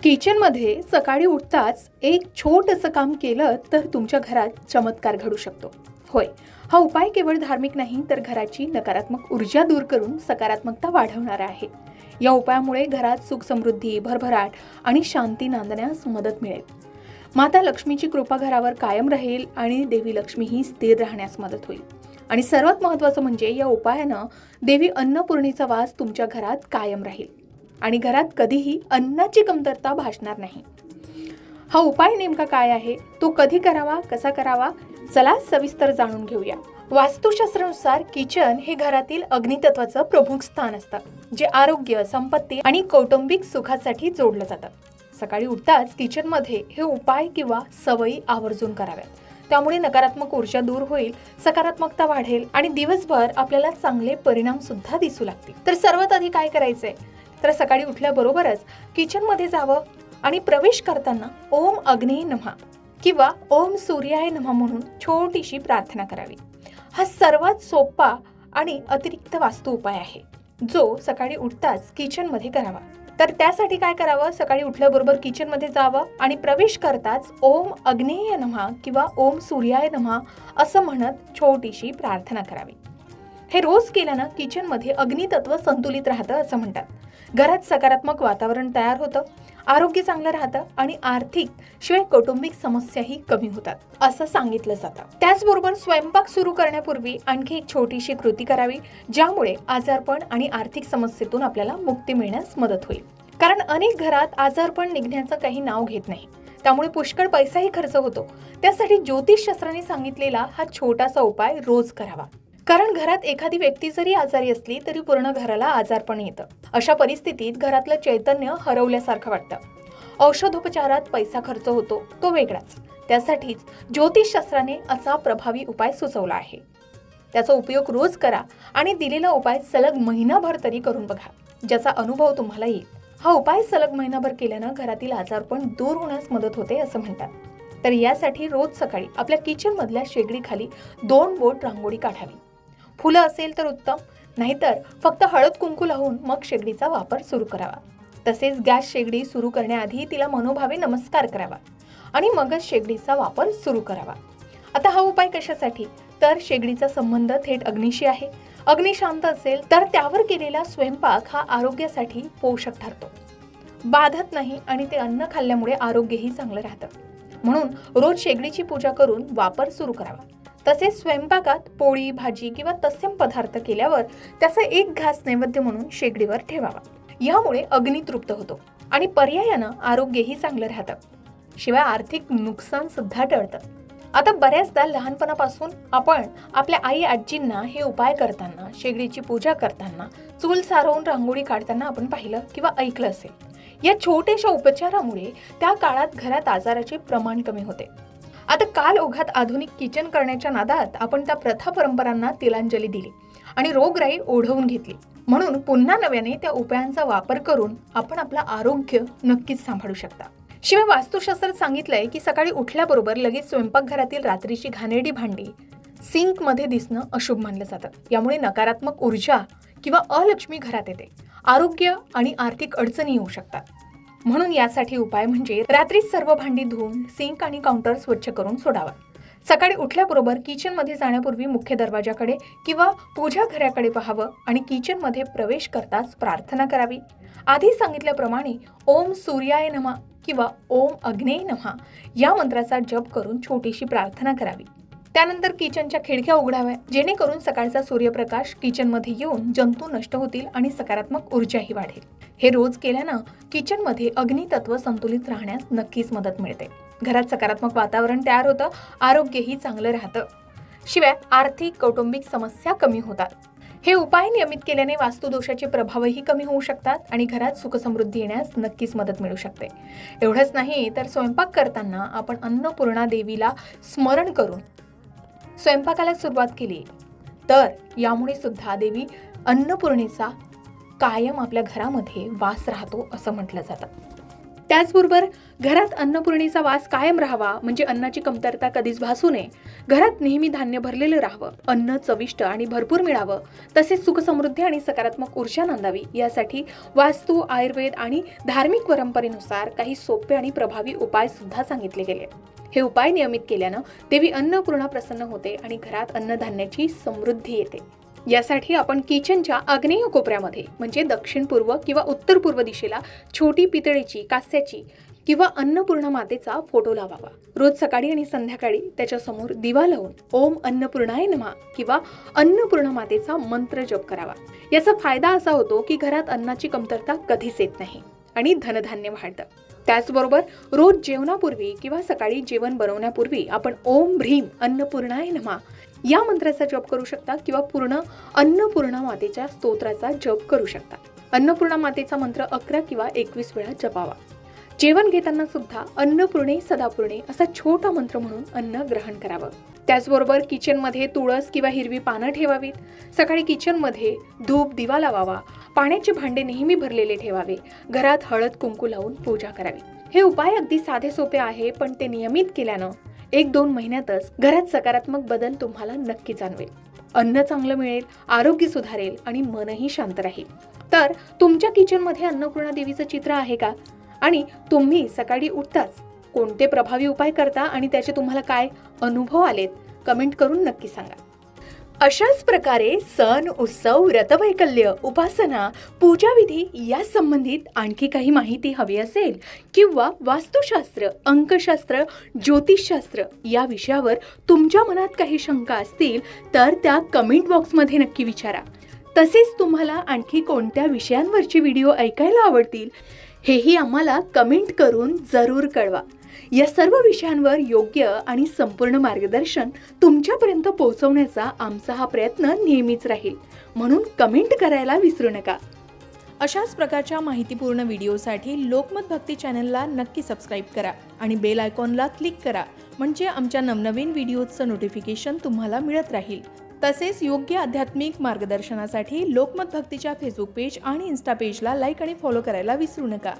किचनमध्ये सकाळी उठताच एक छोटंसं काम केलं तर तुमच्या घरात चमत्कार घडू शकतो. होय, हा उपाय केवळ धार्मिक नाही तर घराची नकारात्मक ऊर्जा दूर करून सकारात्मकता वाढवणारा आहे. या उपायामुळे घरात सुख समृद्धी, भरभराट आणि शांती नांदण्यास मदत मिळेल. माता लक्ष्मीची कृपा घरावर कायम राहील आणि देवी लक्ष्मी ही स्थिर राहण्यास मदत होईल. आणि सर्वात महत्त्वाचं म्हणजे या उपायानं देवी अन्नपूर्णेचा वास तुमच्या घरात कायम राहील आणि घरात कधीही अन्नाची कमतरता भासणार नाही. हा उपाय नेमका काय आहे, तो कधी करावा, कसा करावा, चला सविस्तर जाणून घेऊया. वास्तुशास्त्रानुसार किचन हे घरातील अग्नितत्वाचं प्रमुख स्थान असतं, जे आरोग्य, संपत्ती आणि कौटुंबिक सुखासाठी जोडलं जातं. सकाळी उठताच किचनमध्ये हे उपाय किंवा सवयी आवर्जून कराव्यात. त्यामुळे नकारात्मक ऊर्जा दूर होईल, सकारात्मकता वाढेल आणि दिवसभर आपल्याला चांगले परिणाम सुद्धा दिसू लागतील. तर सर्वात आधी काय करायचंय, तर सकाळी उठल्याबरोबरच किचनमध्ये जावं आणि प्रवेश करताना ओम अग्नेय नमः किंवा ओम सूर्याय नमः म्हणून छोटीशी प्रार्थना करावी. हा सर्वात सोपा आणि अतिरिक्त वास्तू उपाय आहे, जो सकाळी उठताच किचनमध्ये करावा. तर त्यासाठी काय करावं, सकाळी उठल्याबरोबर किचनमध्ये जावं आणि प्रवेश करताच ओम अग्नेय नमः किंवा ओम सूर्याय नमः असं म्हणत छोटीशी प्रार्थना करावी. हे रोज केल्यानं किचनमध्ये अग्नितत्व संतुलित राहतं असं म्हणतात. घरात सकारात्मक वातावरण तयार होतं, आरोग्य चांगलं राहतं आणि आर्थिक शिवाय कौटुंबिक समस्याही कमी होतात असं सांगितलं जातं. त्याचबरोबर स्वयंपाक सुरू करण्यापूर्वी आणखी एक छोटीशी कृती करावी, ज्यामुळे आजारपण आणि आर्थिक समस्येतून आपल्याला मुक्ती मिळण्यास मदत होईल. कारण अनेक घरात आजारपण निघण्याचं काही नाव घेत नाही, त्यामुळे पुष्कळ पैसाही खर्च होतो. त्यासाठी ज्योतिषशास्त्राने सांगितलेला हा छोटासा उपाय रोज करावा. कारण घरात एखादी व्यक्ती जरी आजारी असली तरी पूर्ण घराला आजारपण येतं. अशा परिस्थितीत घरातलं चैतन्य हरवल्यासारखं वाटतं. औषधोपचारात पैसा खर्च होतो, तो वेगळाच. त्यासाठीच ज्योतिषशास्त्राने असा प्रभावी उपाय सुचवला आहे. त्याचा उपयोग रोज करा आणि दिलेला उपाय सलग महिनाभर तरी करून बघा, ज्याचा अनुभव तुम्हाला येईल. हा उपाय सलग महिनाभर केल्यानं घरातील आजारपण दूर होण्यास मदत होते असं म्हणतात. तर यासाठी रोज सकाळी आपल्या किचनमधल्या शेगडीखाली 2 बोट रांगोळी काढावी. फुलं असेल तर उत्तम, नाहीतर फक्त हळद कुंकू लावून मग शेगडीचा वापर सुरू करावा. तसेच गॅस शेगडी सुरू करण्याआधी तिला मनोभावे नमस्कार करावा आणि मगच शेगडीचा वापर सुरू करावा. आता हा उपाय कशासाठी, तर शेगडीचा संबंध थेट अग्नीशी आहे. अग्नी शांत असेल तर त्यावर केलेला स्वयंपाक हा आरोग्यासाठी पोषक ठरतो, बाधत नाही आणि ते अन्न खाल्ल्यामुळे आरोग्यही चांगलं राहतं. म्हणून रोज शेगडीची पूजा करून वापर सुरू करावा. तसेच स्वयंपाकात पोळी, भाजी किंवा तत्सम पदार्थ केल्यावर त्याचा एक घास नैवेद्य म्हणून शेगडीवर ठेवावा. यामुळे अग्नी तृप्त होतो आणि पर्यायानं आरोग्यही चांगलं राहतं. शिवाय आर्थिक नुकसान सुद्धा टळतं. आता बऱ्याचदा लहानपणापासून आपण आपल्या आई आजींना हे उपाय करताना, शेगडीची पूजा करताना, चूल सारवून रांगोळी काढताना आपण पाहिलं किंवा ऐकलं असेल. या छोट्याशा उपचारामुळे त्या काळात घरात आजाराचे प्रमाण कमी होते. आता काल ओघात आधुनिक किचन करण्याच्या नादात आपण त्या प्रथा परंपरांना तिलांजली दिली आणि रोगराई ओढवून घेतली. म्हणून पुन्हा नव्याने त्या उपायांचा वापर करून आपण आपलं आरोग्य नक्कीच सांभाळू शकता. शिवाय वास्तुशास्त्रात सांगितलंय की सकाळी उठल्याबरोबर लगेच स्वयंपाकघरातील रात्रीची घाणेरडी भांडी सिंकमध्ये दिसणं अशुभ मानलं जातं. यामुळे नकारात्मक ऊर्जा किंवा अलक्ष्मी घरात येते, आरोग्य आणि आर्थिक अडचणी येऊ शकतात. म्हणून यासाठी उपाय म्हणजे रात्रीच सर्व भांडी धुवून सिंक आणि काउंटर स्वच्छ करून सोडावा. सकाळी उठल्याबरोबर किचनमध्ये जाण्यापूर्वी मुख्य दरवाजाकडे किंवा पूजा घराकडे पाहावं आणि किचनमध्ये प्रवेश करताच प्रार्थना करावी. आधी सांगितल्याप्रमाणे ओम सूर्याय नमः किंवा ओम अग्नेय नमः या मंत्राचा जप करून छोटीशी प्रार्थना करावी. त्यानंतर किचनच्या खिडक्या उघडाव्या, जेणेकरून सकाळचा सूर्यप्रकाश किचनमध्ये येऊन जंतू नष्ट होतील आणि सकारात्मक ऊर्जाही वाढेल. हे रोज केल्यानं किचनमध्ये अग्नितत्व संतुलित राहण्यास नक्कीच मदत मिळते. घरात सकारात्मक वातावरण तयार होतं, आरोग्यही चांगलं राहतं. शिवाय आर्थिक कौटुंबिक समस्या कमी होतात. हे उपाय नियमित केल्याने वास्तुदोषाचे प्रभावही कमी होऊ शकतात आणि घरात सुखसमृद्धी येण्यास नक्कीच मदत मिळू शकते. एवढंच नाही तर स्वयंपाक करताना आपण अन्नपूर्णा देवीला स्मरण करून स्वयंपाकाला सुरुवात केली तर यामुळे सुद्धा देवी अन्नपूर्णेचा कायम आपल्या घरामध्ये वास राहतो असं म्हटलं जातं. त्याचबरोबर घरात अन्नपूर्णेचा वास कायम राहावा, म्हणजे अन्नाची कमतरता कधीच भासू नये, घरात नेहमी धान्य भरलेलं राहावं, अन्न चविष्ट आणि भरपूर मिळावं, तसेच सुखसमृद्धी आणि सकारात्मक ऊर्जा नांदावी, यासाठी वास्तू, आयुर्वेद आणि धार्मिक परंपरेनुसार काही सोपे आणि प्रभावी उपाय सुद्धा सांगितले गेले. हे उपाय नियमित केल्यानं देवी अन्नपूर्णा प्रसन्न होते आणि घरात अन्नधान्याची समृद्धी येते. यासाठी आपण किचनच्या आग्नेय कोपऱ्यामध्ये म्हणजे दक्षिण पूर्व किंवा उत्तर पूर्व दिशेला छोटी पितळेची, कास्याची किंवा अन्नपूर्णा मातेचा फोटो लावावा. रोज सकाळी आणि संध्याकाळी त्याच्या समोर दिवा लावून ओम अन्नपूर्णाय नमः किंवा अन्नपूर्णा मातेचा मंत्र जप करावा. याचा फायदा असा होतो की घरात अन्नाची कमतरता कधीच येत नाही आणि धनधान्य वाढतं. त्याचबरोबर रोज जेवणापूर्वी किंवा सकाळी जेवण बनवण्यापूर्वी आपण ओम ह्रीम अन्नपूर्णाय नमः या मंत्राचा जप करू शकता किंवा पूर्ण अन्नपूर्णा मातेच्या स्तोत्राचा जप करू शकता. अन्नपूर्णा मातेचा मंत्र 11 किंवा 21 वेळा जपावा. जेवण घेताना सुद्धा अन्नपूर्णे सदापूर्णे असा छोटा मंत्र म्हणून अन्न ग्रहण करावं. त्याचबरोबर किचनमध्ये तुळस किंवा हिरवी पानं ठेवावीत. सकाळी किचनमध्ये धूप दिवा लावावा. पाण्याचे भांडे नेहमी भरलेले ठेवावे. घरात हळद कुंकू लावून पूजा करावी. हे उपाय अगदी साधे सोपे आहे, पण ते नियमित केल्यानं 1-2 महिन्यातच घरात सकारात्मक बदल तुम्हाला नक्की जाणवेल. अन्न चांगलं मिळेल, आरोग्य सुधारेल आणि मनही शांत राहील. तर तुमच्या किचनमध्ये अन्नपूर्णा देवीचं चित्र आहे का? आणि तुम्ही सकाळी उठताच कोणते प्रभावी उपाय करता आणि त्याचे तुम्हाला काय अनुभव आलेत? कमेंट करून नक्की सांगा. अशाच प्रकारे सण, उत्सव, व्रतवैकल्य, उपासना, पूजाविधी या संबंधित आणखी काही माहिती हवी असेल किंवा वास्तुशास्त्र, अंकशास्त्र, ज्योतिषशास्त्र या विषयावर तुमच्या मनात काही शंका असतील तर त्या कमेंट बॉक्समध्ये नक्की विचारा. तसेच तुम्हाला आणखी कोणत्या विषयांवरचे व्हिडिओ ऐकायला आवडतील हेही आम्हाला कमेंट करून जरूर कळवा. या सर्व विषयांवर योग्य आणि संपूर्ण मार्गदर्शन तुमच्यापर्यंत पोहोचवण्याचा आमचा हा प्रयत्न नेहमीच राहील, म्हणून कमेंट करायला विसरू नका. अशाच प्रकारच्या माहितीपूर्ण व्हिडिओसाठी लोकमत भक्ती चॅनलला नक्की सबस्क्राईब करा आणि बेल आयकॉनला क्लिक करा, म्हणजे आमच्या नवनवीन व्हिडिओचं नोटिफिकेशन तुम्हाला मिळत राहील. तसेच योग्य आध्यात्मिक मार्गदर्शनासाठी लोकमत भक्तीच्या फेसबुक पेज आणि इन्स्टा पेजला लाईक आणि फॉलो करायला विसरू नका.